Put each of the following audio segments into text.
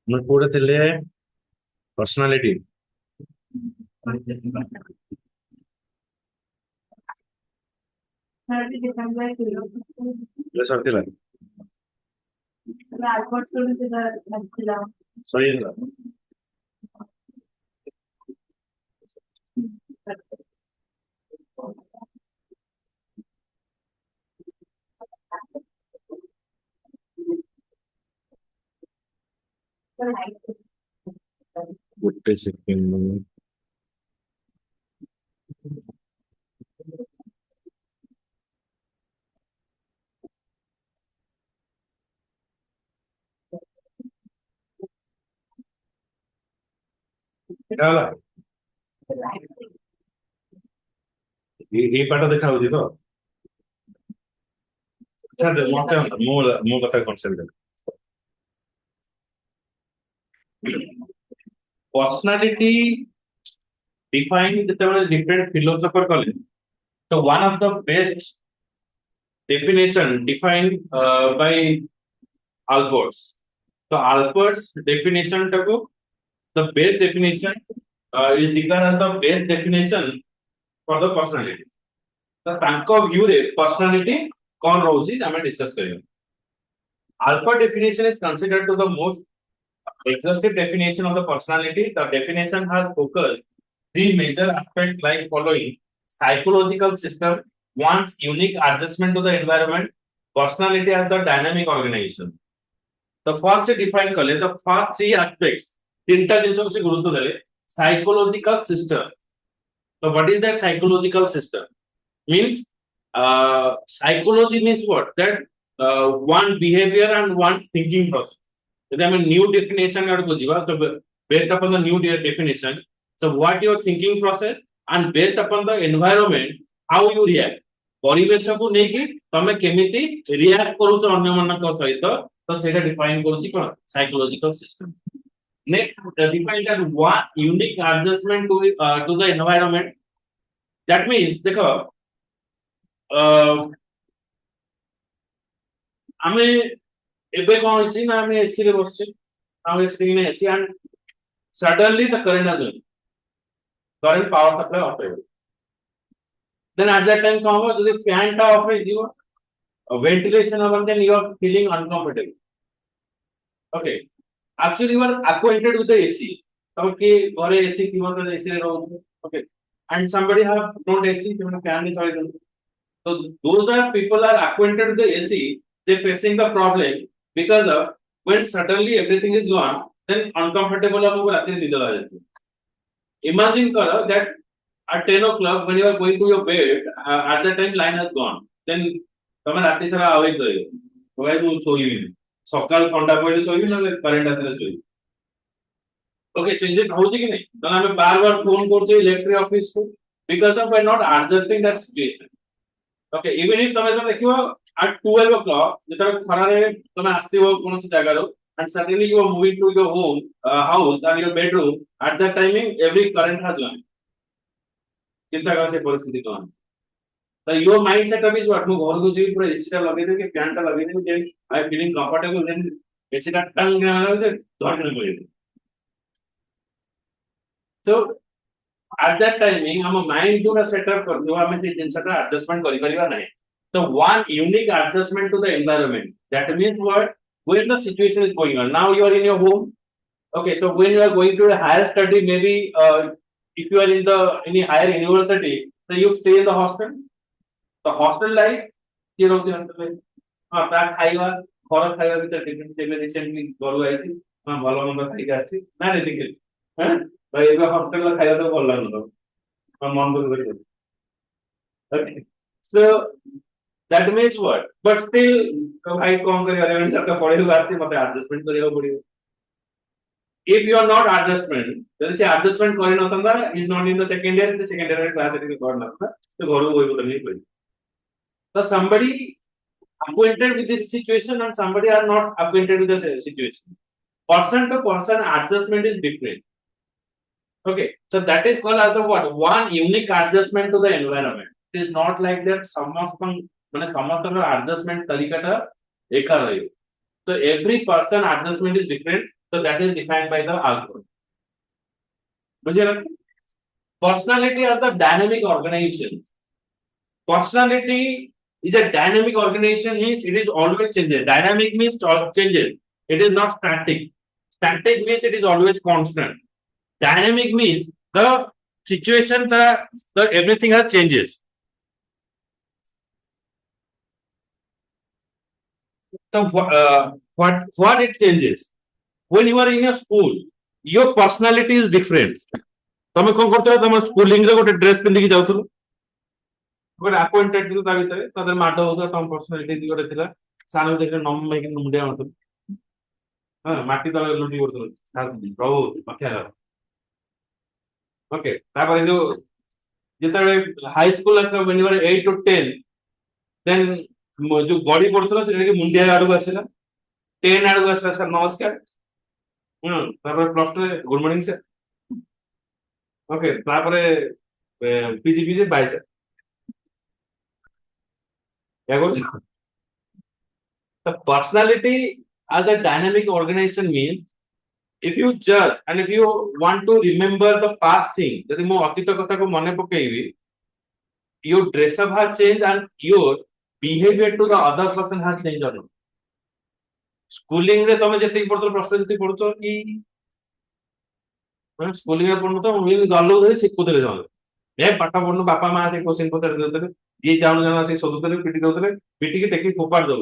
मैं पूरे थे पर्सनालिटी सर थिला सही थिला गुट्टे सेकंड क्या वाला ये पाटा देखा होगी तो अच्छा दे मते मो मो कथा कॉन्सेप्ट पर्सनालिटी डिफाइन जेतेबेले डिफरेंट फिलोसोफर कले तो one of the best definition defined by Allport's. So Allport's definition taku the base definition is declared as the base definition for the personality. So tanko view re personality kon rohuchi ame discuss kariya. Allport definition is considered to the most exhaustive definition of the personality. The definition has focused three major aspects like following: psychological system, one's unique adjustment to the environment, personality as the dynamic organization. The first define kale the first three aspects. तीनटा जिनसे उसे गुरुत्व देले psychological system. So what is that psychological system? Means psychology means what? That one behavior and one thinking process. If I mean new definition or so based upon the new definition, so what your thinking process and based upon the environment, how you react. परिवेश को लेके तमे केमिति react करूछ अन्य मन को सहित तो सेटा डिफाइन करूची कोन psychological system next define that one unique adjustment to the environment that means देखो आमे एबे कोन होची ना आमे एसी रे बसछे आमे screen AC and suddenly the current power supply of हो then at that time come over the fan ta off is you ventilation over then you are feeling uncomfortable. Okay, actually you are acquainted with the AC. Okay, or AC ki mata AC re rahu. Okay, and somebody have don't AC so fan is already. So those are people are acquainted with the AC. They facing the problem because of when suddenly everything is gone, then uncomfortable apu ratri nidala jati. Imagine karo that at 10 o'clock when you are going to your bed at that time line has gone then तमे राती सारा awake रहियो तो भाई तू सोइबी सकाल ठंडा पड़े सोइबी ना करंट आसे सोइबी ओके सो इज इट होजी कि नहीं तो हमें बार-बार फोन करछे इलेक्ट्रिक ऑफिस को because of by not adjusting that situation okay even if तमे तो देखियो at 12 o'clock जेता खरा रे तमे आस्तिबो कोनसी जगह रो and suddenly you are moving to your home house and your bedroom at that timing every current has gone चिंता का से परिस्थिति कौन तो your mind setup is what मु घर को जी पूरा एसी टा लगे दे के फैन टा लगे दे then I am feeling comfortable then AC टा टंग दे धरने को सो एट दैट टाइमिंग हम माइंड जो सेटअप कर दो हमें से जिनसा एडजस्टमेंट करि परिबा नहीं तो one unique adjustment to the environment that means what when the situation is going on now you are in your home okay so when you are going to a higher study maybe if you are in the any higher university so you stay in the hostel the hostel life you know the hostel life that खाइबा घर खाइबा भी तो different से recently गरु आइछि भलो number खाइ आछि ना रे देखि हैं भाई एबे हॉस्टल ला खाइबा तो भल लागलो मन को करि okay so that means what but still भाई कौन करी 11 साल का पढ़े हुआ आछि मते एडजस्टमेंट करियो पड़ियो if you are not adjustment then say adjustment kori natanda is not in the secondary class it is gone natanda to ghoru hoy bola nahi koi so somebody acquainted with this situation and somebody are not acquainted with the situation person to person adjustment is different okay so that is called as the what one unique adjustment to the environment it is not like that samast adjustment tarika ta ekha rahibo so every person adjustment is different So that is defined by the ALLPORT. Personality as the dynamic organization. Personality is a dynamic organization, means it is always changing. Dynamic means changes. It is not static. Static means it is always constant. Dynamic means the situation, the everything has changes. So what it changes? When you are in your school, your personality is different. ତମେ କଣ କରୁଥିଲ ତମ schooling ରେ ଗୋଟେ dress ପିନ୍ଧିକି ଯାଉଥିଲ ଗୋଟେ appointed ଥିଲା ତା ଭିତରେ ତା ଦେହରେ ମାଡ ହଉଥିଲା ତମ ପର୍ସନାଲିଟି ଗୋଟେ ଥିଲା ସାର ଦେଖିଲେ ନମ ହେଇକି ମୁଣ୍ଡିଆ ମାରୁଥିଲ ହଁ ମାଟି ତଳେ ଲୁଟି କରୁଥିଲ ପ୍ରଭୁ ରକ୍ଷା କର ଓକେ ତାପରେ ଯୋଉ ଯେତେବେଳେ ହାଇ ସ୍କୁଲ ଆସିଲା when you were 8 to 10 then ଯୋଉ ବଡି ପଡୁଥିଲା ସେଟା କି ମୁଣ୍ଡିଆ ଆଡକୁ ଆସିଲା 10 ଆଡକୁ ଆସିଲା ସାର୍ ନମସ୍କାର ତାପରେ ପ୍ଲସ 2 ରେ ଗୁଡ ମର୍ଣ୍ଣିଂ ସାର୍ ओके तापरे पीजी बाय सर क्या करूँ the personality as a dynamic organization means if you judge and if you want to remember the past thing यदि मो अतीत कथा को मने पकेइबी your dress up has changed and your behavior to the other person has changed or not schooling रे तमे जति पढतो प्रश्न जति पढतो कि स्कूलिंग रे पढनु त मुई गल्लो धरि सिखुतले जण ए पाठ पढनु बापा मां से क्वेश्चन पचार देतले जे जानु जानु से सोदुतले पिटी दउतले पिटी के टेकी फोपाड़ दउ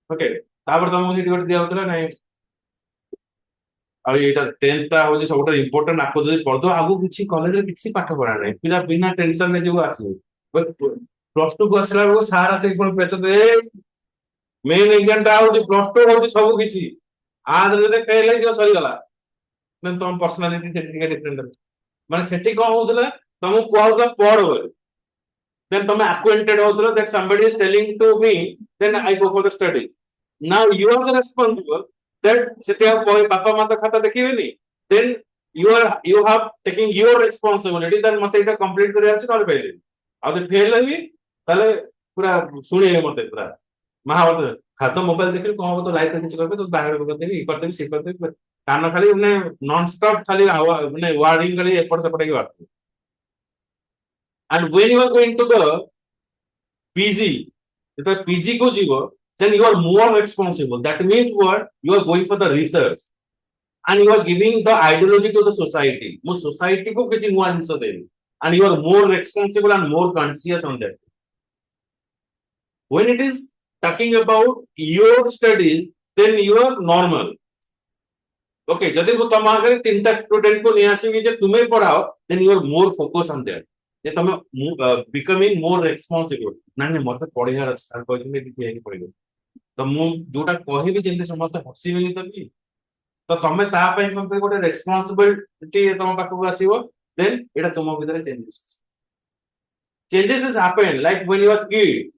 ओके तापर तमको सेठी गोटे दिया होतला नै आ एटा 10th ता होजे सबटा इंपोर्टेंट आको जदि पढदो आगु किछि कॉलेज रे किछि पाठ पढा नै पिला बिना टेंशन ने जेगु आसी प्लस 2 को असला को सारा से कोन पेचत ए मेन एग्जाम ता होजे प्लस 2 होजे सब किछि आ दे कहले जो सरी गला then तम पर्सनालिटी सेटिंग डिफरेंट माने सेठी कोन होतला तमु कोहला पढ बोल then तमे acquainted होतला that somebody is telling to me then I go for the study now you are the responsible that सेठी आप पापा माता खाता देखिबेनी then you have taking your responsibility then मते एटा कंप्लीट करिया अछि नले पहिले आ जे फेल हेबी ताले पूरा सुनिए मते पूरा महावत खातो मोबाइल देखि कोन हो तो लाइट किछ करबे तो बाहर कर देबी करते से करते कान खाली ने नॉन स्टॉप खाली ने वार्डिंग खाली एपट सेपट की बात and when you are going to the pg the pg को जीवो then you are more responsible that means what you are going for the research and you are giving the ideology to the society mo society को किछि नुवा जिंस देबी and you are more responsible and more conscious on that when it is talking about your studies then you are normal okay जदि वो तम आगे तीनटा student को नहीं आसीबी जे तुमे पढ़ाओ then you are more focus on that जे तमे बिकमिंग मोर रिस्पांसिबल नाने मते पढियार सर कहले कि कि पढिबो तो मु जोटा कहिबी जेंते समस्त हसीबी तबी तो तमे ता पय कोन गोटे रिस्पांसिबिलिटी तम पाखो आसीबो देन एटा तुम भीतर changes is happen like when you are kid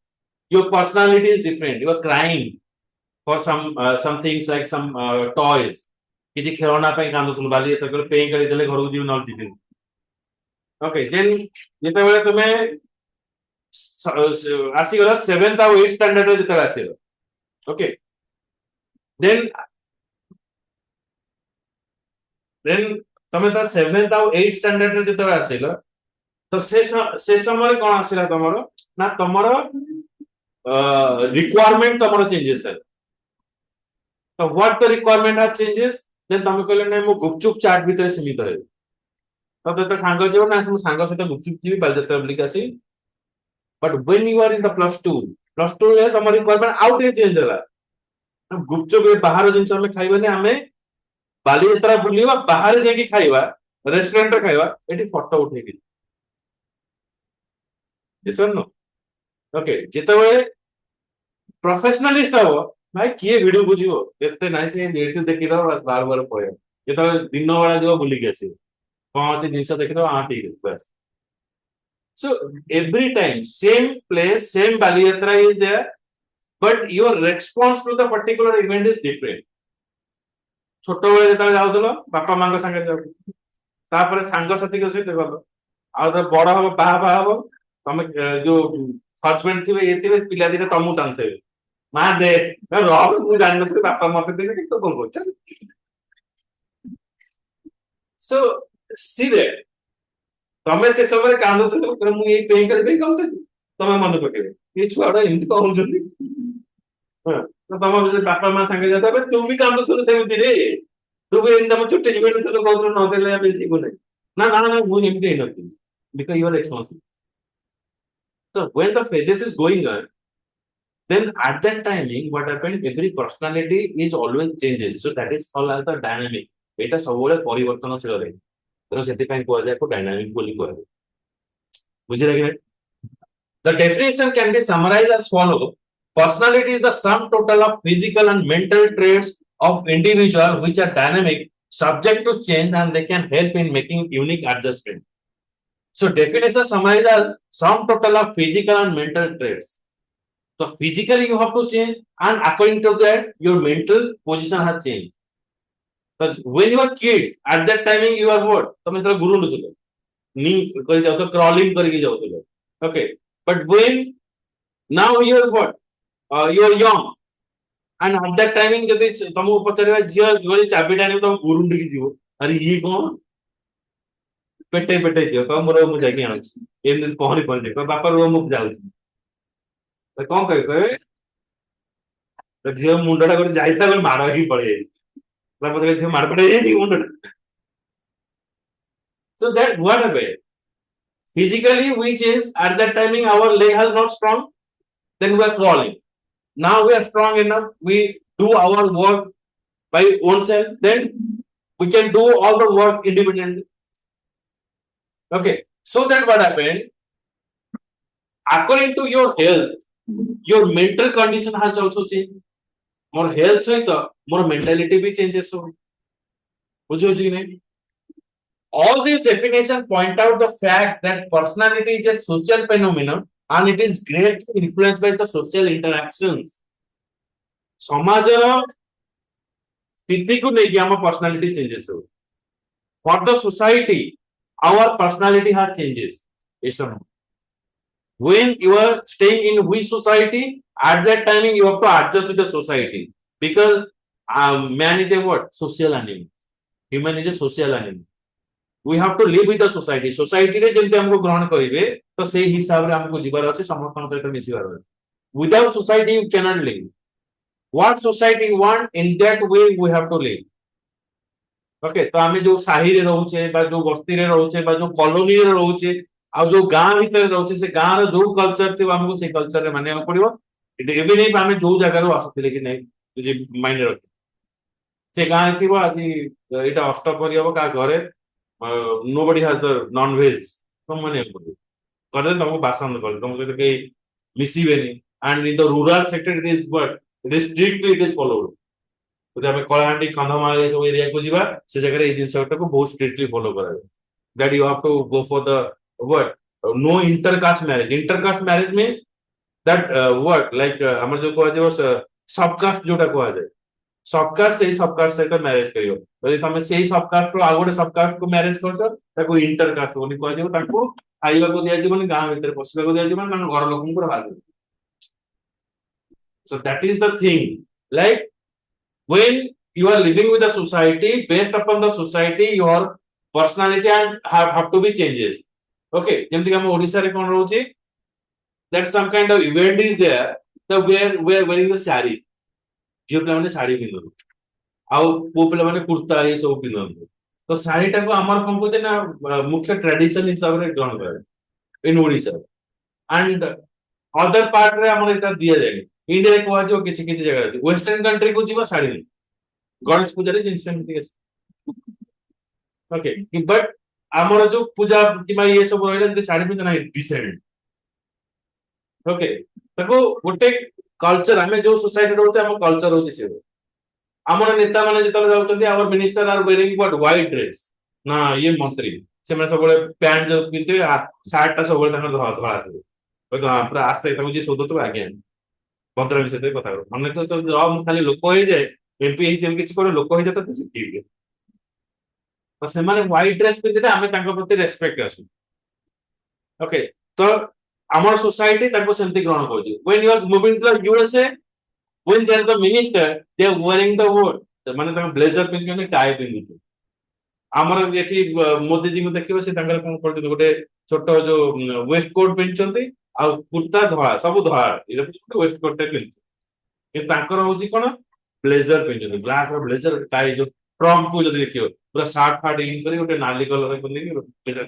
your personality is different you are crying for some things like some toys किछि खेलना पे कांदुथुल बाली त कर पे करी देले घर को जीव नल दिदिन ओके देन जेते बेले तुमे आसी गला 7th और 8th स्टैंडर्ड रे जेते आसीलो ओके देन तमे त 7th और 8th स्टैंडर्ड रे जेते आसीलो तो से समय कोन आसीला तमरो ना तमरो requirement तमरो चेंजेस है तो what the requirement has changes then तमे कहले नै मो गुपचुप चाट भीतर सीमित है तो सांग जेव ना हम सांग सहित गुपचुप जीवी बालजात्रा बुलिक आसी but when you are in the plus 2 रे तम रिक्वायरमेंट आउट रे चेंज होला गुपचुप बाहर जिंस हमें खाइबा हमें बालजात्रा बुलिबा बाहर जे की खाइबा रेस्टोरेंट रे खाइबा एठी फोटो उठे की yes or no ओके जेतबे प्रोफेशनलिस्ट हो भाई किए वीडियो बुझिबो एते नाइ से वीडियो देखि दो बार बार पळे जेतबे दिन बेला जो बुली के आसी कोन से जिंस देखि दो आ ठीक है बस so every time same place same Baliyatra is there but your response to the particular event is different छोटो बेले जेतबे जाउतलो बापा मांग संगे जाउ तापर संग साथी के सहित गलो आ बड़ हो बा हो तमे जो हस्बैंड थिबे एतिबे पिला दिने तमु टानथे मां दे रॉब मु जान नथि बापा मते देने कि तो कोन कोच So see that ତମେ ସେ ସମୟରେ କାନ୍ଦୁଥିଲ ମୁଁ ଏଇ ପେଇଁ କରି ପେଇଁ କାନ୍ଦୁଥିଲି ତମେ ମନେ ପକେଇବେ ଏ ଛୁଆଟା ଏମିତି କହୁଛନ୍ତି ତମ ବାପା ମା ସାଙ୍ଗେ ଯାଉଥିବ ତୁ ବି କାନ୍ଦୁଥିଲୁ ସେମିତିରେ ତୁ ବି ଏମିତି ତମ ଛୁଟି ଯିବେ ତୁ କହୁଥିଲୁ ନଦେଲେ ଆମେ ଯିବୁ ନାହିଁ ନା ମୁଁ ଏମିତି ହେଇନଥିଲି because you are responsible. So when the phases is going on, then at that timing, what happened? Every personality is always changes. So that is called as the dynamic. এটা ସବୁବେଳେ ପରିବର୍ତ୍ତନଶୀଳ ରହେ ତେଣୁ ସେଥିପାଇଁ କୁହାଯାଏ ୟାକୁ ଡାଇନାମିକ ବୋଲି କୁହାଯାଏ ବୁଝିଲେ କି ନାହିଁ The definition can be summarized as follows. Personality is the sum total of physical and mental traits of individual which are dynamic, subject to change, and they can help in making unique adjustment. So definition summarized as sum total of physical and mental traits. So physically you have to change, and according to that, your mental position has changed. But when you are kids, at that timing you are what? તમે તો ગુરુંડ થતો ની કરી જાવ તો crawling કરી જાવ તો okay but when now you are what you are young and at that timing ଯଦି ତମକୁ ପଚାରିବା ଝିଅ ଯୋଉ ଚାବିଟା ଆଣିବ ତମ ଗୁରୁଣ୍ଡ କି ଯିବ ଆରେ ଇଏ କଣ ପେଟେ ପେଟେ ଦିଅ କହ ମୋର ମୁଁ ଯାଇକି ଆଣୁଛି ଏମିତି ପହଁରି ପହଁରି ବାପା ରୁହ ମୁଁ ଯାଉଛି କଣ କହିବେ ଝିଅ ମୁଣ୍ଡଟା ଗୋଟେ ଯାଇଥିଲା ଗୋଟେ ମାଡ଼ ହେଇକି ପଳେଇ ଯାଇଛି ତାପରେ ଝିଅ ମାଡ଼ ପଡି ଯାଇଛି ମୁଣ୍ଡଟା so that what happened physically which is at that timing our leg has not strong then we are crawling now we are strong enough we do our work by ourselves then we can do all the work independently okay so that what happened according to your health your mental condition has also changed more health सहित more mentality भी changes हो बुझे कि नहीं all these definitions point out the fact that personality is a social phenomenon and it is greatly influenced by the social interactions समाजर स्थिति को लेके हम पर्सनालिटी चेंजेस हो for the society our personality has changes yes or no when you are staying in which society at that timing you have to adjust with the society because man is a what social animal human is a social animal we have to live with the society society रे जेमते हमको ग्रहण करिवे तो से हिसाब रे हमको जीवार अछि समस्त सहित मिसिबार अछि without society you cannot live what society want in that way we have to live okay तो आमे जो साही रे रहउचे बा जो बस्ती रे रहउचे बा जो कॉलोनी रे रहउचे आ जो गां भीतर रहउचे से गां रे जो कल्चर थि हमको से कल्चर रे माने पड़िबो इट एबे नै आमे जो जगह रो आसथिले कि नै तुझे माइंड रख से गां थिबो आजि एटा अष्टपहरी हो का घरे nobody has a non-veg तो माने पड़िबो करे तुमको बासन कर तुमको तो के मिसिबेनी and in the rural sector it is what it is strictly it is followed ଯଦି ଆମେ କଳାହାଣ୍ଡି କନ୍ଧମାଳ ଏ ସବୁ ଏରିଆ କୁ ଯିବା ସେ ଜାଗାରେ ଏଇ ଜିନିଷଟାକୁ ବହୁତ ସ୍ଟ୍ରିକ୍ଟଲି ଫଲୋ କରାଯାଏ that you have to go for the what no intercaste marriage means that what like ଆମର ଯୋଉ କୁହାଯିବ subcaste ଯୋଉଟା କୁହାଯାଏ subcaste ସେଇ subcaste ସହିତ ମ୍ୟାରେଜ କରିବ ଯଦି ତମେ ସେଇ subcaste ରୁ ଆଉ ଗୋଟେ subcaste କୁ ମ୍ୟାରେଜ କରୁଛ ତାକୁ intercaste ବୋଲି କୁହାଯିବ ତାକୁ ଖାଇବାକୁ ଦିଆଯିବନି ଗାଁ ଭିତରେ ପଶିବାକୁ ଦିଆଯିବନି ତାଙ୍କ ଘର ଲୋକଙ୍କୁ ବାହାର କରିବ so that is the thing like when you are living with the society based upon the society your personality and have to be changes okay ଯେମିତି କି ଆମ ଓଡିଶାରେ କଣ ରହୁଛି that some kind of event is there the we are wearing the sari ଝିଅ ପିଲାମାନେ ଶାଢୀ ପିନ୍ଧନ୍ତି ଆଉ ପୁଅ ପିଲାମାନେ କୁର୍ତ୍ତା ଏ ସବୁ ପିନ୍ଧନ୍ତି ତ ଶାଢୀଟାକୁ ଆମର କଣ କହୁଛେ ନା ମୁଖ୍ୟ ଟ୍ରାଡିସନ ହିସାବରେ ଗ୍ରହଣ କରାଯାଏ in Odisha and other part ରେ ଆମର ଏଟା ଦିଆଯାଏ ଇଣ୍ଡିଆରେ କୁହାଯିବ କିଛି କିଛି ଜାଗାରେ ୱେଷ୍ଟର୍ଣ୍ଣ କଣ୍ଟ୍ରି କୁ ଯିବ ଶାଢୀ ନେଇ ଗଣେଶ ପୂଜାରେ ଜିନିଷ ଏମିତି ଓକେ ବଟ୍ ଆମର ଯୋଉ ପୂଜା କିମ୍ବା ଇଏ ସବୁ ରହିଲା ଯଦି ଶାଢୀ ପିନ୍ଧ ନାହିଁ ଡିସେଣ୍ଟ ଓକେ ତାକୁ ଗୋଟେ କଲଚର ଆମେ ଯୋଉ ସୋସାଇଟି ରହୁଛେ ଆମ କଲଚର ହଉଛି ସେ ଆମର ନେତା ମାନେ ଯେତେବେଳେ ଯାଉଛନ୍ତି ଆମର minister R wiring what white dress ନା ଇଏ ମନ୍ତ୍ରୀ ସେମାନେ ସବୁବେଳେ ପ୍ୟାଣ୍ଟ ଯୋଉ ପିନ୍ଧିବେ ସାର୍ଟ ଟା ସବୁବେଳେ ତାଙ୍କର ଧଳା ଥିବ ପୁରା ଆସ୍ତେ ତାଙ୍କୁ ଯିଏ ଶୋଧୁଥିବ ଆଜ୍ଞା ଭଦ୍ର ବିଷୟରେ କଥା କରୁ ଅନେକ ମୁଁ ଖାଲି ଲୋକ ହେଇଯାଏ ଏମପି ହେଇଛି କିଛି କଣ ଲୋକ ହେଇଯାଏ ତ ଠିକ ତ ସେମାନେ ହ୍ୱାଇଟ ଡ୍ରେସ ପିନ୍ଧିଲେ ଆମେ ତାଙ୍କ ପ୍ରତି ରେସପେକ୍ଟ ଆସୁ ଓକେ ତ ଆମର ସୋସାଇଟି ତାଙ୍କୁ ସେମିତି ଗ୍ରହଣ କରୁଛି when you are moving to the USA when they are the minister they are wearing the what ସେମାନେ ତାଙ୍କ ବ୍ଲେଜର ପିନ୍ଧୁଛନ୍ତି ଟାଇ ପିନ୍ଧୁଛନ୍ତି ଆମର ଏଠି ମୋଦିଜୀଙ୍କୁ ଦେଖିବ ସେ ତାଙ୍କର କଣ କରୁଛନ୍ତି ଗୋଟେ ଛୋଟ ଯୋଉ ୱେଷ୍ଟ କୋଟ୍ ପିନ୍ଧୁଛନ୍ତି ଆଉ କୁର୍ତ୍ତା ଧଳା ସବୁ ଧଳା ୱେଷ୍ଟ କୋଟ୍ ଟେ ପିନ୍ଧୁଛନ୍ତି କିନ୍ତୁ ତାଙ୍କର ହଉଛି କଣ ବ୍ଲେଜର ପିନ୍ଧୁଛନ୍ତି ବ୍ଲାକ୍ ର ବ୍ଲେଜର ଟାଇ ଯୋଉ ଟ୍ରମ୍ପ କୁ ଯଦି ଦେଖିବ ପୁରା ସାର୍ଟ ଫାର୍ଟ ଇନ୍ କରି ଗୋଟେ ନାଲି କଲର ପିନ୍ଧିକି ବ୍ଲେଜର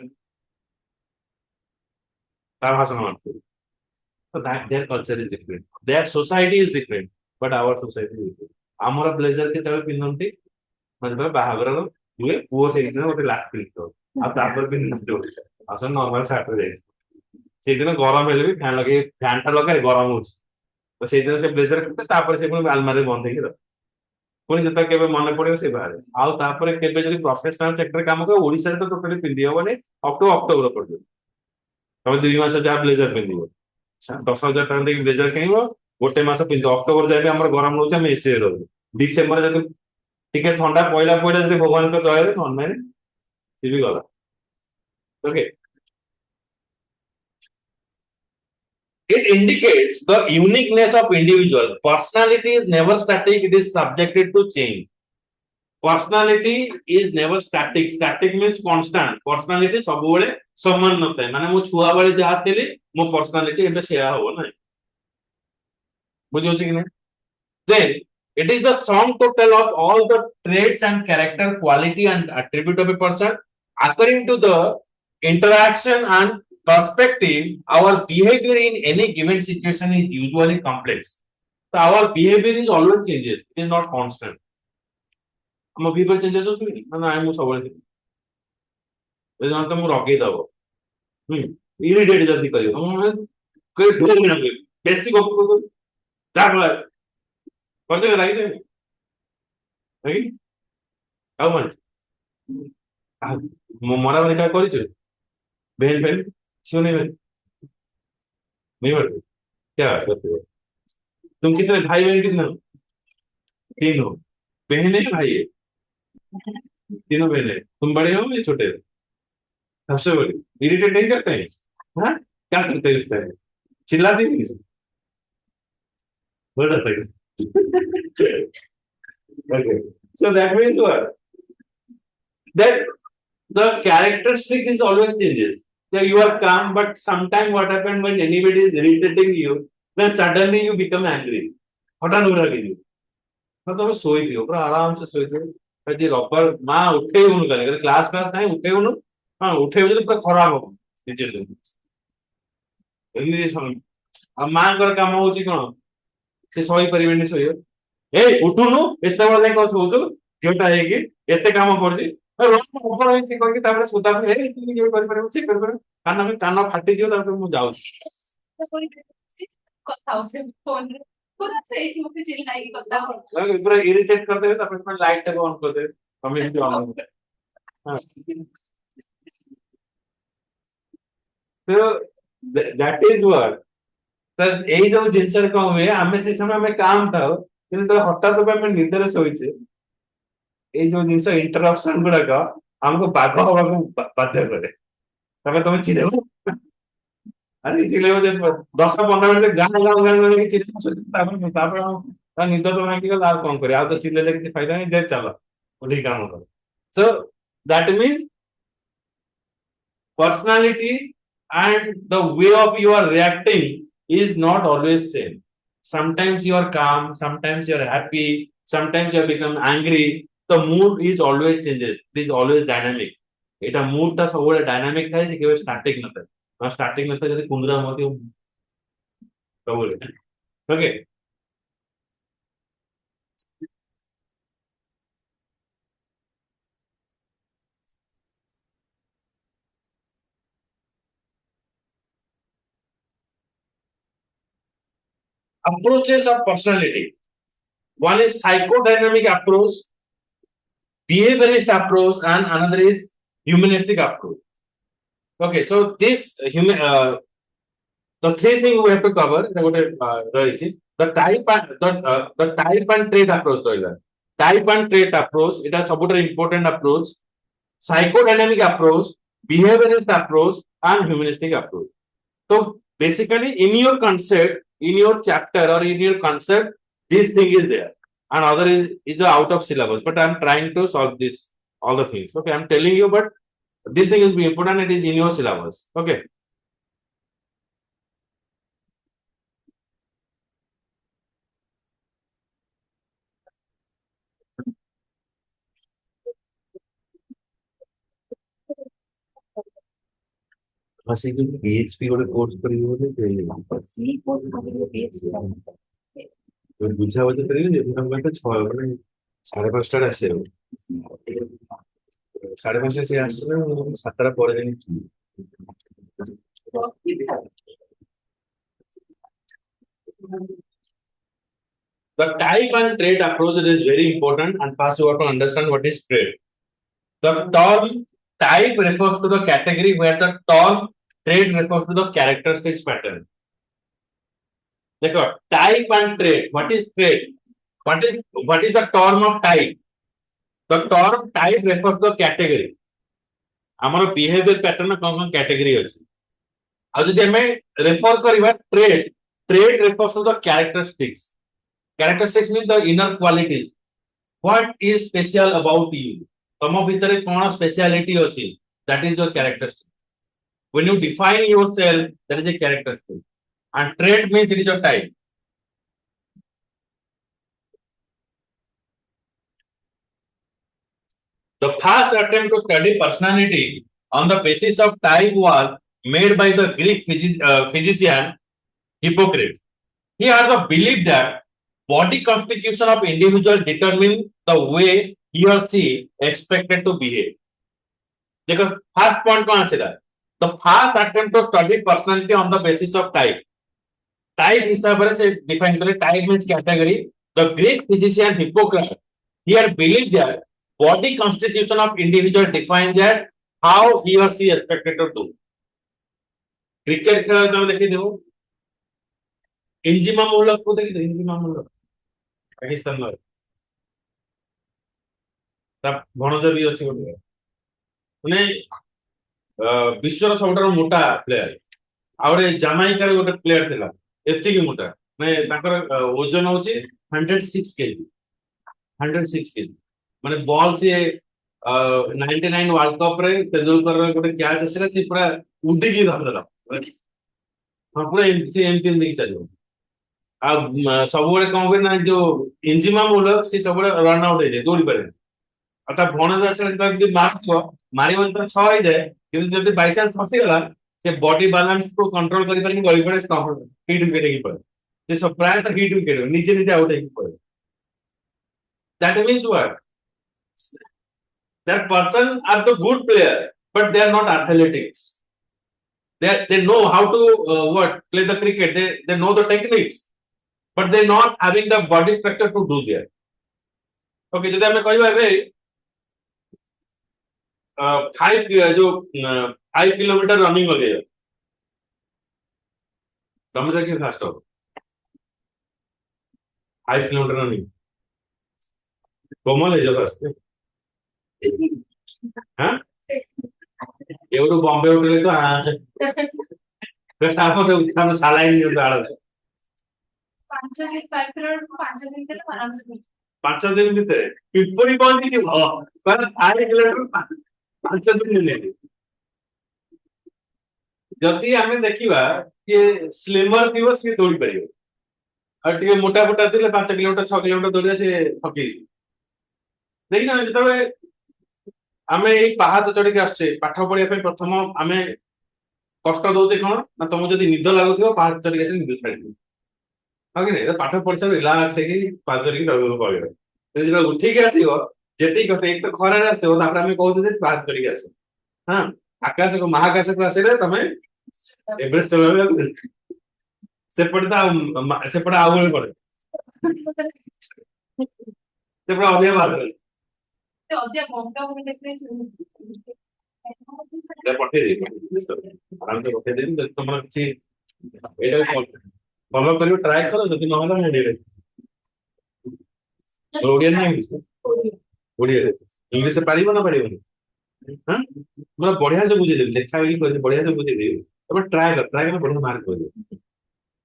ତା ଭାଷଣ ମାରୁଥିବେ so that their culture is different their society is different but our society is different ଆମର ବ୍ଲେଜର କେତେବେଳେ ପିନ୍ଧନ୍ତି ମାନେ ଯେତେବେଳେ ବାହାଘର ହୁଏ ପୁଅ ସେଇଦିନ ଗୋଟେ ଲାଷ୍ଟ ପିନ୍ଧିଥିବ ଆଉ ତାପରେ ପିନ୍ଧନ୍ତି ଗୋଟେ ଆଉ ନର୍ମାଲ ସାର୍ଟରେ ଯାଇଥିବ ସେଇଦିନ ଗରମ ହେଲେ ବି ଫ୍ୟାନ୍ ଲଗେଇ ଫ୍ୟାନ୍ ଟା ଲଗାଏ ଗରମ ହଉଛି ତ ସେଇଦିନ ସେ ବ୍ଲେଜର ପିନ୍ଧେ ତାପରେ ସେ ପୁଣି ଆଲମାରୀ ବନ୍ଦ ହେଇକି ରହେ ପୁଣି ଯେତେବେଳେ କେବେ ମନେ ପଡିବ ସେ ବାହାରେ ଆଉ ତାପରେ କେବେ ଯଦି ପ୍ରଫେସନାଲ ସେକ୍ଟରରେ କାମ କରିବ ଓଡିଶାରେ ତ ଟୋଟାଲି ପିନ୍ଧି ହବନି ଅକ୍ଟୋବର ପର୍ଯ୍ୟନ୍ତ ତମେ 2 ମାସ ଯାହା ବ୍ଲେଜର ପିନ୍ଧିବ 10,000 ଟଙ୍କା ଦେଇକି ବ୍ଲେଜର କିଣିବ ଗୋଟେ ମାସ ପିନ୍ଧିବ ଅକ୍ଟୋବର ଯାଏ ଆମର ଗରମ ରହୁଛି ଆମେ ଏସିରେ ରହୁଛୁ ଡିସେମ୍ବର ଯଦି ଟିକେ ଥଣ୍ଡା ପଇଲା ଯଦି ଭଗବାନଙ୍କ ଦୟାରେ ନହେଲେ ସିଏ ବି ଗଲା okay it indicates the uniqueness of individual personality is never static it is subjected to change personality is never static static means constant personality ସବୁବେଳେ ସମାନ ନଥାଏ ମାନେ ମୁଁ ଛୁଆ ବେଳେ ଯାହା ଥିଲି ମୋ personality ଏବେ ସେୟା ହବ ନାହିଁ ବୁଝିହଉଛି କି ନାହିଁ then it is the sum total of all the traits and character quality and attribute of a person according to the interaction and perspective our behavior in any given situation is usually complex so our behavior is always changes it is not constant ଆମ behavior changes ହଉଛି ନା ନାଇଁ ମୁଁ ସବୁବେଳେ ଯଦି ତ ମୁଁ ରଗେଇ ଦବ ଇରିଟେଟ୍ ଯଦି କରିବ ବେଶୀ ଗପ ଯାହା କରିଦେବେ ରାଗିଦେବେ ରାଗି ଆଉ ମାନେ मरामरी क्या कर बहन बहन क्यों नहीं बनते क्या करते हो तुम कितने भाई बहन कितने हो 3 हो बहन है भाई है तीनों बहन है तुम बड़े हो या छोटे हो सबसे बड़ी इरिटेट नहीं करते हैं हाँ क्या करते हैं उस टाइम चिल्लाते नहीं हो जाता है okay so that means what that the characteristic is always changes. Yeah, you are calm, but sometimes what happens when anybody is irritating you, then suddenly you become angry. हठात हो रहा है तो तुम सोई थी पूरा आराम से सोई थी जी रबर माँ उठे उन करेंगे क्लास क्लास नहीं उठे उन हाँ उठे हुए पूरा खराब हो टीचर एमती माँ काम हूँ कौन से सही पारे शोय ए उठुनु एत बेले कौन शोचु झीटा होते कम कर सुधा कान कान फाटी मुझे पूरा इरिटेट करदेवे लाइट टाक ऑन करदेवे कम्युनिटी ऑन तो दैट इज व्हाट तो यही जो जिनस कौन हुए आम से समय आम काम था हठात आम निदर शोचे ये जो जिन इंटरप्शन गुड़ाक आमको बाघ हवा बाध्य करे तुम चिड़ेब अरे चिल्लेब 10-15 मिनट गाँ गाँ गाँ चिल्ला निद तो भांगी गला कौन कर तो चिल्ले किसी फायदा नहीं दे चल उठी काम कर so that means personality and the way of you are reacting is not always same sometimes you are calm sometimes you are happy sometimes you have become angry the mood is always changes it is always dynamic এটা মুডটা সবসময় dynamic থাকে সে কেবল static না থাকে আর static না থাকে যদি কুন্দ্রা মতে সবসময় ওকে approaches of personality one is psychodynamic approach behaviorist approach and another is humanistic approach okay so this human the three things we have to cover the type and the type and trait approach type and trait approach it is a important approach psychodynamic approach behaviorist approach and humanistic approach so basically in your concept in your chapter or in your concept this thing is there and other is out of syllabus but I am trying to solve this all the things. Okay, I'm telling you, but this thing is be important. It is in your syllabus. Okay. बस ये PHP ଗୋଟେ course କରିବ ବୋଲେ सी course କରିବ PHP ବୁଝା ବୁଝି କରିବି ଯେ ମୁଁ କହିଲି 6 ମାନେ 5:30 ଆସିବ 5:30 ସେ ଆସିଲେ 7ଟା ପରେ ଯାଇକି the type and trait approach is very important, and first you have to understand what is trait. The term type refers to the category, where the term trait refers to the characteristics pattern. देखो type and trait. What is trait? What is the term of type? The term type refers to the category. ଆମର behavior pattern कौन category ଅଛି ଆଉ ଯଦି ଆମେ refer କରିବା trait refers to the characteristics means the inner qualities. What is special about you? ତମ ଭିତରେ କଣ speciality ଅଛି? That is your characteristic. When you define yourself, that is a characteristic. And trait means it is your type. The first attempt to study personality on the basis of type was made by the Greek physician Hippocrates. He had the belief that body constitution of individual determine the way he or she expected to behave. देखो first point कौन आसेगा? The first attempt to study personality on the basis of type. Type हिसाब से define करें. Type means category. The Greek physician Hippocrates, he had believed that body constitution of individual defines that how he or she expected to do. Cricket खेल तुम देखी देखो इंजिमा मूलक को देखी इंजिमा मूलक पाकिस्तान में ତା ଭଣଜା ବି ଅଛି ଗୋଟେ ମାନେ ବିଶ୍ୱର ସବୁଠାରୁ ମୋଟା ପ୍ଲେୟାର ଆଉ ଗୋଟେ ଜାମାଇକାର ଗୋଟେ ପ୍ଲେୟାର ଥିଲା ଏତିକି ମୋଟା ମାନେ ତାଙ୍କର ଓଜନ ହଉଛି 106 କେଜି 106 କେଜି ମାନେ ବଲ୍ ସିଏ 99 ୱାର୍ଲଡ କପ ରେ ତେନ୍ଦୁଲକର ଗୋଟେ କ୍ୟାଚ୍ ଆସିଲା ସେ ପୁରା ଉଡିକି ଧରିଦେଲା ହଁ ପୁରା ଏମିତି ଏମିତି ଚାଲିବ ଆଉ ସବୁବେଳେ କଣ ହୁଏ ନା ଯୋଉ ଇଞ୍ଜିମା ମୁଲକ ସେ ସବୁବେଳେ ରନ୍ ଆଉଟ୍ ହେଇଯାଏ ଦୌଡ଼ି ପାରେନି ଆଉ ତା ଭଣଜା ଆସିଲା ତାକୁ ଯଦି ମାରିବ ମାରିବ ଯେତେବେଳେ 6 ହେଇଯାଏ କିନ୍ତୁ ଯଦି ବାଇଚାନ୍ସ ଫସିଗଲା ସେ ବଡି ବାଲାନ୍ସ କୁ କଣ୍ଟ୍ରୋଲ କରିପାରିନି ଗଳି ପଡେ ହିଟ୍ ୱିକେଟ୍ ହେଇକି ପଡେ ସେ ପ୍ରାୟତଃ ହିଟ୍ ୱିକେଟ୍ ନିଜେ ନିଜେ ଆଉଟ୍ ହେଇକି ପଡେ that means what that person are the good player but they are not athletics they know how to what play the cricket they know the techniques but they not having the body structure to do there okay ଯଦି ଆମେ କହିବା ଏବେ 5 kilometre running लगे तमें देखिए fast हो 5 kilometre running कोमल है जो फास्ट हाँ एवढं बॉम्बे उठले तो कसं आपण उत्साह सालाईन घेऊन आळत 5 दिन ଭିତରେ କିପରି ପହଞ୍ଚିଯିବ ମାନେ 5 କିଲୋମିଟର 5 ଦିନ ନେଲେ ଯଦି ଆମେ ଦେଖିବା କି ସ୍ଲିମର ଥିବ ସେ ଦୌଡ଼ି ପାରିବ ଆଉ ଟିକେ ମୋଟା ମୋଟା ଥିଲେ 5 କିଲୋମିଟର 6 କିଲୋମିଟର ଦୌଡ଼ିବା ସେ ଥକିଯିବ ଦେଖିଛ ଯେତେବେଳେ ଆମେ ଏଇ ପାହାଚ ଚଢିକି ଆସୁଛେ ପାଠ ପଢିବା ପାଇଁ ପ୍ରଥମ ଆମେ କଷ୍ଟ ଦଉଛେ କଣ ନା ତମକୁ ଯଦି ନିଦ ଲାଗୁଥିବ ପାହାଚ ଚଢିକି ଆସିଲେ ନିଦ ଛାଡିଯିବ ହଁ କି ନାଇଁ ପାଠ ପଢିସାର ରିଲାକ୍ସ ହେଇକି ପାହାଚ ଚଢିକି ରହିବାକୁ ପଡିବ ଯେତେବେଳେ ଉଠିକି ଆସିବ ଯେତିକି କଥା ଏକ ତ ଖରାରେ ଆସିବ ତାପରେ ଆମେ କହୁଛେ ଯେ ପାହାଚ ଚଢିକି ଆସିବ ହଁ ଆକାଶକୁ ମହାକାଶକୁ ଆସିଲେ ତମେ ଏଭରେଷ୍ଟ ଚଢିବାକୁ ସେପଟେ ତ ସେପଟେ ଆଉ ଗୋଟେ ପଡେ ସେପଟେ ଅଧିକ ବାହାର ପଠେଇଦେବି ଆରାମସେ ପଠେଇଦେବି ଯଦି ତମର କିଛି ଏଇଟା ଫଲୋ କରିବ ଟ୍ରାଏ କର ଯଦି ନହେଲା ମୁଁ ଓଡ଼ିଆ ନା ଇଂଲିଶ ଓଡ଼ିଆରେ ଇଂଲିଶ ପାରିବ ନା ପାରିବନି ହଁ ମାନେ ବଢିଆ ସେ ବୁଝେଇଦେବି ଲେଖା ହେଇକି କହିଦେବି ବଢିଆ ସେ ବୁଝେଇଦେବି ତମେ ଟ୍ରାଏ କଲେ ବଢିଆ ମାର୍କ କରିବ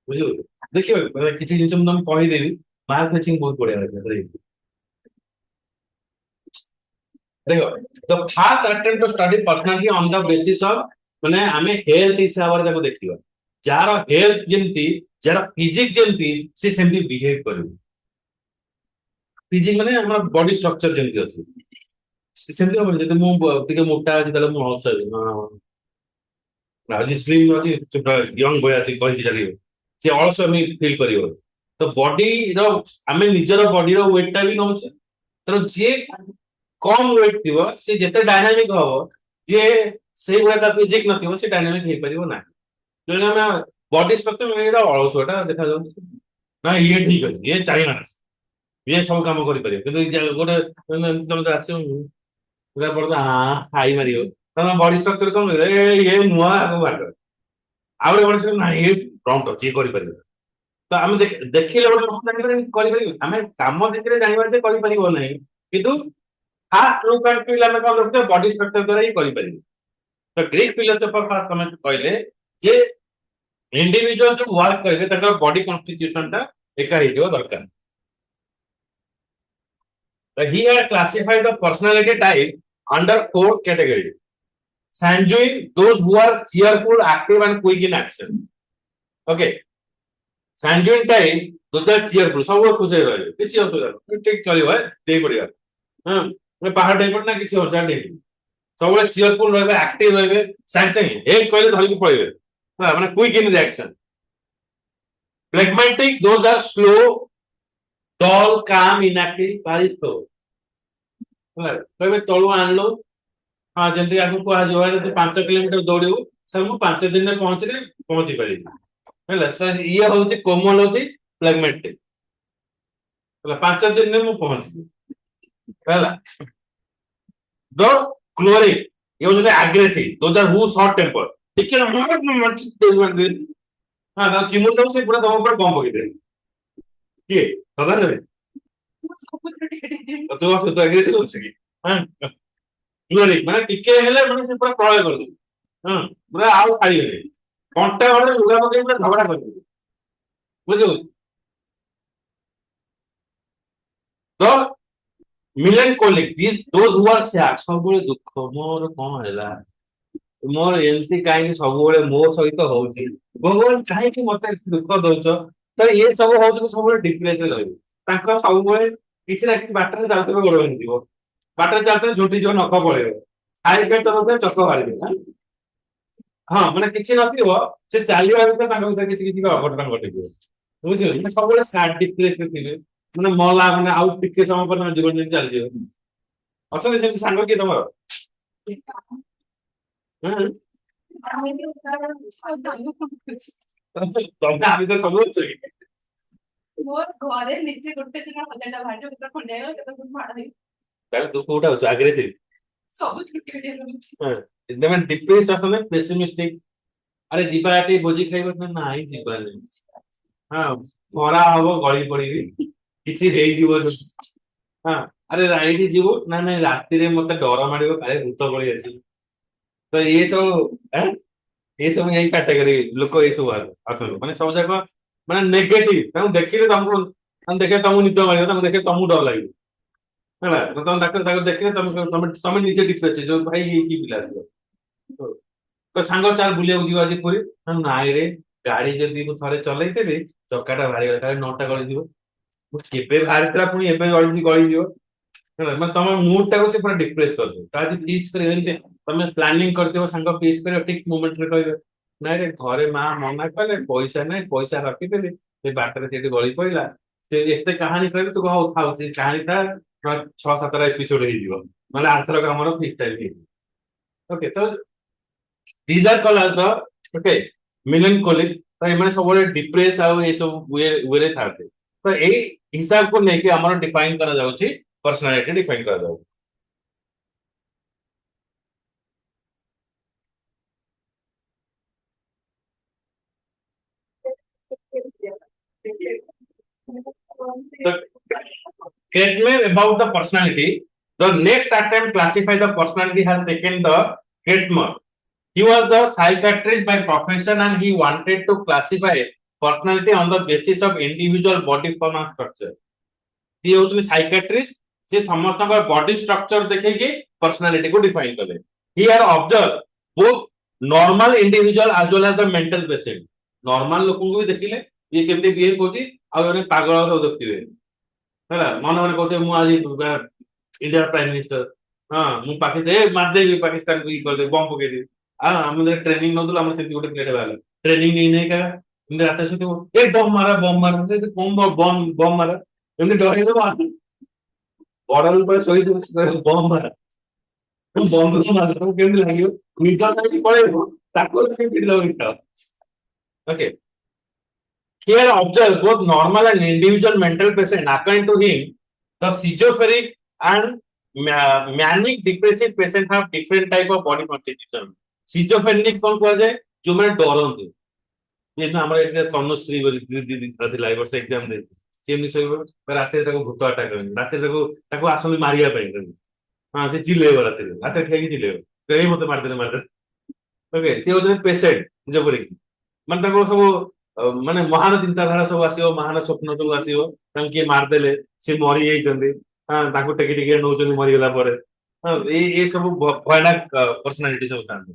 ବୁଝିଲ ଦେଖିବ କିଛି ଜିନିଷ ମୁଁ ତମକୁ କହିଦେବି ମାର୍କ ମ୍ୟାଚିଂ ବହୁତ ବଢିଆ देखो the first attempt to study personality on the basis of माने आमे हेल्थ हिसाब रे ताको देखिबा जार हेल्थ जेंती जार फिजिक्स जेंती से सेंती बिहेव करिवो फिजिक्स माने हमर बॉडी स्ट्रक्चर जेंती अछि सेंती हम जते मु टिके मोटा अछि तले मु हसै आज स्लिम अछि यंग बॉय अछि कहि जालियो से आल्सो मी फील करिवो तो बॉडी रो आमे निजर बॉडी रो वेट टा भी नउछ तर जे कम वेट थिबो से जेते डायनामिक हबो जे से गुडा ता फिजिक नथिबो से डायनामिक हे परिबो ना जने हम बॉडी स्ट्रक्चर में एरा अलसोटा देखा जाउ ना ये ठीक अछि ये चाइना ये सब काम करि परिबो किंतु गोटे तुम तो आसियो पूरा पड़ता हां हाई मारियो तम बॉडी स्ट्रक्चर कम ये नुआ आगो बाट आउरे बॉडी स्ट्रक्चर ना ये प्रॉम्प्ट अछि करि परिबो तो हम देखिले गोटे लोक जानि करि परिबो हम काम देखिले जानिबार जे करि परिबो नै किंतु फास्ट लुक एंड फील ଆମେ କଣ ଦେଖୁଛେ ବଡି ଷ୍ଟ୍ରକ୍ଚର ଦ୍ୱାରା ହିଁ କରିପାରିବୁ ତ ଗ୍ରୀକ ଫିଲୋସଫର ଫାଷ୍ଟ ତମେ କହିଲେ ଯେ ଇଣ୍ଡିଭିଜୁଆଲ ଯୋଉ ୱାର୍କ କରିବେ ତାଙ୍କର ବଡି କନଷ୍ଟିଟ୍ୟୁସନ ଟା ଏକା ହେଇଯିବ ଦରକାର ତ he had classified the personality type under four category sanguine those who are cheerful active and quick in action okay sanguine type those are cheerful सब खुश रहे किसी असुविधा ठीक चलिबो दे पड़िया हां पहाड़ टाइप ना किसी हो जाने सब चीयरफुल रहे एक्टिव रहे साइंस साइंस एक कहले धरिक पळेबे माने quick in reaction phlegmatic those are slow dull calm inactive very slow कहबे तळु आनलो हां जेंति आगु को आ जोआ जे 5 किलोमीटर दौड़िबो सर मु 5 दिन में पहुंची परिबी हैला तो ये होची कोमल होची फ्लेगमेटिक हैला 5 दिन में मु पहुंची हैला the choleric ये होते हैं aggressive those are who short temper ठीक है ना हाँ ना चिमुट लोग से पूरा दम पर बम बगी दे ये पता है तो aggressive हो सकी हाँ choleric माने टिके हेले माने से पूरा प्रलय कर दे हाँ पूरा आउ खाली है कंटा वाले लुगा पके पूरा झगड़ा कर दे बुझो तो melancholic those who are sad सबुले दुख मोर कोन हैला मोर एमती काहे सबुले मो सहित होउची भगवान काहे कि मते दुख दउछ त ये सब होउछ सबुले डिप्रेशन रहै तांका सबुले किछि ना कि बाटर जालते गोड़ बनि दिबो बाटर जालते झुटी जो नख पळेबो आइ पे तो चक्क मारिबो हां माने किछि नथिबो से चालिबा भीतर तांका भीतर किछि किछि अघटन घटिबो बुझियो मैं सबुले सैड डिप्रेशन थिले माने मला माने आउ टिके समय पर जीवन दिन चल जियो अच्छा से सांग के तमरो ତମେ ଆମେ ତ ସବୁ ଅଛୁ ମୋର ଘରେ ନିଜେ ଗୋଟେ ଦିନ ହଜାରଟା ଭାଡି କେତେ ଖଣ୍ଡେ ହେଇଗଲା କେତେ ଫୁଟ ମାଡ ହେଇ ତାହେଲେ ତୁ କୋଉଟା ଅଛୁ ଆଗ୍ରେସିଭ ସବୁ ଛୁଟି ଛୁଟି ରହୁଛି ହଁ एकदम डिप्रेस असने पेसिमिस्टिक अरे जीवा आटे भोजी खाइबो ना नाही जीवा नहीं हां खरा हबो गळी पड़ीबी किछि हेई जीवो हां अरे राइडी जीवो ना ना राती रे मते डर माडिबो काले भूत गळी आसी तो ये सब हैं ये सब यही कैटेगरी लोक ये सब अथन माने सब जाक माने नेगेटिव ताऊ देखिले तुमको देखे तुमको निद मारियो तुमको देखे तुमको डर लागियो ହେଲା ତମେ ତାକୁ ଦେଖିଲେ ତମେ ନିଜେ ଡିପ୍ରେସ ଯୋଉ ଭାଇ କି ପିଲା ଆସିବ ତ ସାଙ୍ଗ ଚାଲ ବୁଲିବାକୁ ଯିବା ଆଜି ପୁରୀ ନାଇଁ ରେ ଗାଡି ଯଦି ମୁଁ ଥରେ ଚଲେଇଦେବି ଚକାଟା ବାହାରିଗଲା ତାହେଲେ ନଅଟା ଗଳିଯିବ ମୁଁ କେବେ ବାହାରିଥିଲା ପୁଣି ଏବେ ଗଳିଯିବ ହେଲା ମାନେ ତମ ମୁଡ ଟାକୁ ସେ ପୁରା ଡିପ୍ରେସ କରିଦେବ ତ ଆଜି ଫିଷ୍ଟ କରିବେ ତମେ ପ୍ଲାନିଂ କରିଥିବ ସାଙ୍ଗ ଫିଷ୍ଟ କରିବ ଠିକ ମୋମେଣ୍ଟ ରେ କହିବେ ନାଇଁ ରେ ଘରେ ମା ମନା କଲେ ପଇସା ନାହିଁ ପଇସା ରଖିଥିଲି ସେ ବାଟରେ ସେଠି ଗଳି ପଇଲା ସେ ଏତେ କାହାଣୀ କହିବେ ତୁ ହଉ ଥାଉ ସେ କାହାଣୀ ଟା 6-7 एपिसोड ହେଇଯିବ ମାନେ ଆର୍ଥର କାମର ଫିକ୍ସ ଟାଇମ ହେଇଯିବ ଓକେ ତ these are called as the okay melancholic ତ ଏମାନେ ସବୁବେଳେ ଡିପ୍ରେସ ଆଉ ଏ ସବୁ ୱେରେ ଥାନ୍ତି ତ ଏଇ ହିସାବକୁ ନେଇକି ଆମର ଡିଫାଇନ କରାଯାଉଛି पर्सनालिटी डिफाइन କରାଯାଉଛି Ketchmer about the personality. The next attempt classify the personality has taken the Ketchmer. He was the psychiatrist by profession and he wanted to classify personality on the basis of individual body form and structure. He was the psychiatrist. से समस्त body structure देखिए personality को define कले he are observe both normal individual as well as the mental patient normal लोक को भी देखिले ये केमती बिहेव होची आ जने पागल सब देखथिबे हैला मन मन कहते मु आज इंडिया प्राइम मिनिस्टर हां मु पाकिस्तान मार देबी पाकिस्तान को कर दे बम पके दे हां हम ट्रेनिंग न दला हम से गोटे प्लेट वाला ट्रेनिंग नहीं का इंदे रात से ए बम मार बम बम मारा एमती डरे तो बड़ल पर सही बम मारा बंधुक मार केमती लागियो निद नहीं पळेबो ताको पिडलो इटा okay here observe both normal and individual mental patient according to him the schizophrenic and manic depressive patient have different type of body constitution schizophrenic कौन कहा जाए जो मैंने डरते ये ना हमारे एक तनुश्री दीदी थी लाइव वर्ष एग्जाम दे सेम सही रात ताको भूत अटैक करनी रात ताको आसंदी मारिया पे हां से चिल्लेबो रात ठेकी चिल्लेबो कहीं मते मारते ओके से होते पेशेंट जो पर मन ताको सब माने महान चिंताधारा सब आसीओ महान स्वप्न सब आसीओ तांके मार देले से मरि जाइतंदी हां ताको टेकी टेकी नौचंदी मरि गेला परे हां ये सब भयानक पर्सनालिटी सब थांदे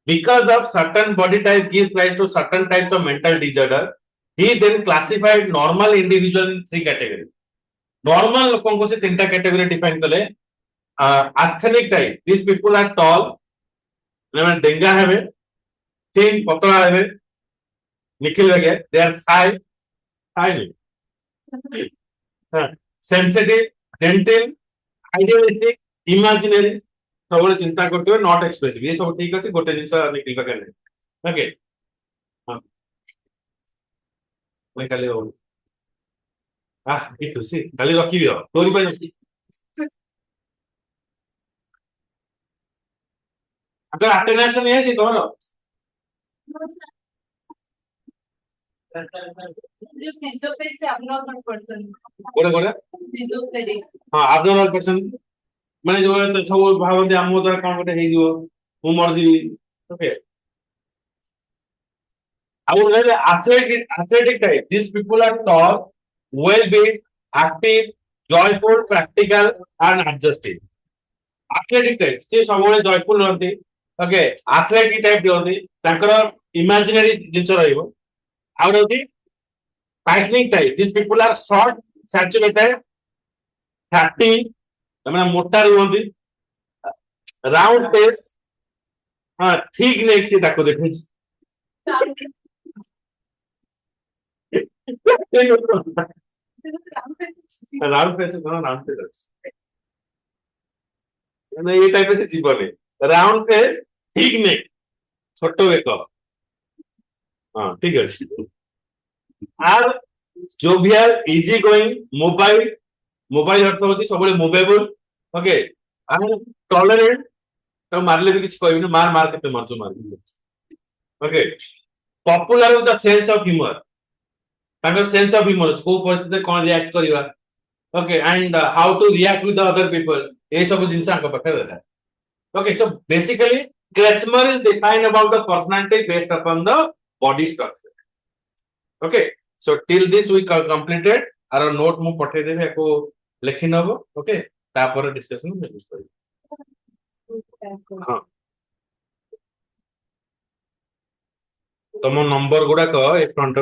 because of certain body type gives rise to certain types of mental disorder he then classified normal individual in three categories normal लोगों को से तीनटा कैटेगरी डिफाइन कले asthenic type these people are tall मतलब डेंगा हेबे thin पतला हेबे निखिल लगे they are sensitive gentle idealistic imaginary सब चिंता करते हुए नॉट एक्सप्रेसिव ये सब ठीक अच्छे गोटे जिनस निखिल पाखे ओके मैं खाली ये खुशी खाली रखी तोरी पाई अगर अटेंडेंस नहीं है तोर कोड़े कोड़े हां abnormal person माने जो तो सब भावते हम द्वारा काम करते हे जो मु मर जीवी okay I would like athletic type. These people are tall, well-built, active, joyful, practical, and adjusting. Athletic type. See, somewhere joyful रहते. Okay. Athletic type रहते. तांकर imaginary जिनिस रहिबो. How रहते? Tightening type. These people are short, saturated, fatty. तमना मोटा रहते. Round face. हाँ, ठीक नहीं कि ताको देखो. राउंड फेस राउंड फेस ना ये टाइप से जीवन है राउंड फेस ठीक नहीं छोट बेक हाँ ठीक है are jovial easy going mobile mobile अर्थ होची सबले मोबाइल ओके आर टॉलरेंट तो मारले भी कुछ कहबी ना मार मार केते मारजो मार okay popular with the sense of humour तांकर सेंस ऑफ ह्यूमर को परिस्थिति कोन रिएक्ट करबा okay and how to react with the other people ए सब जिंस आंक पक्का रहता okay so basically Ketchmer is defined about the personality based upon the body structure okay so till this we completed our note mu पठे देबे को लिखि नबो okay तापर डिस्कशन में यूज करी हां तम नंबर गुडा को ए फ्रंट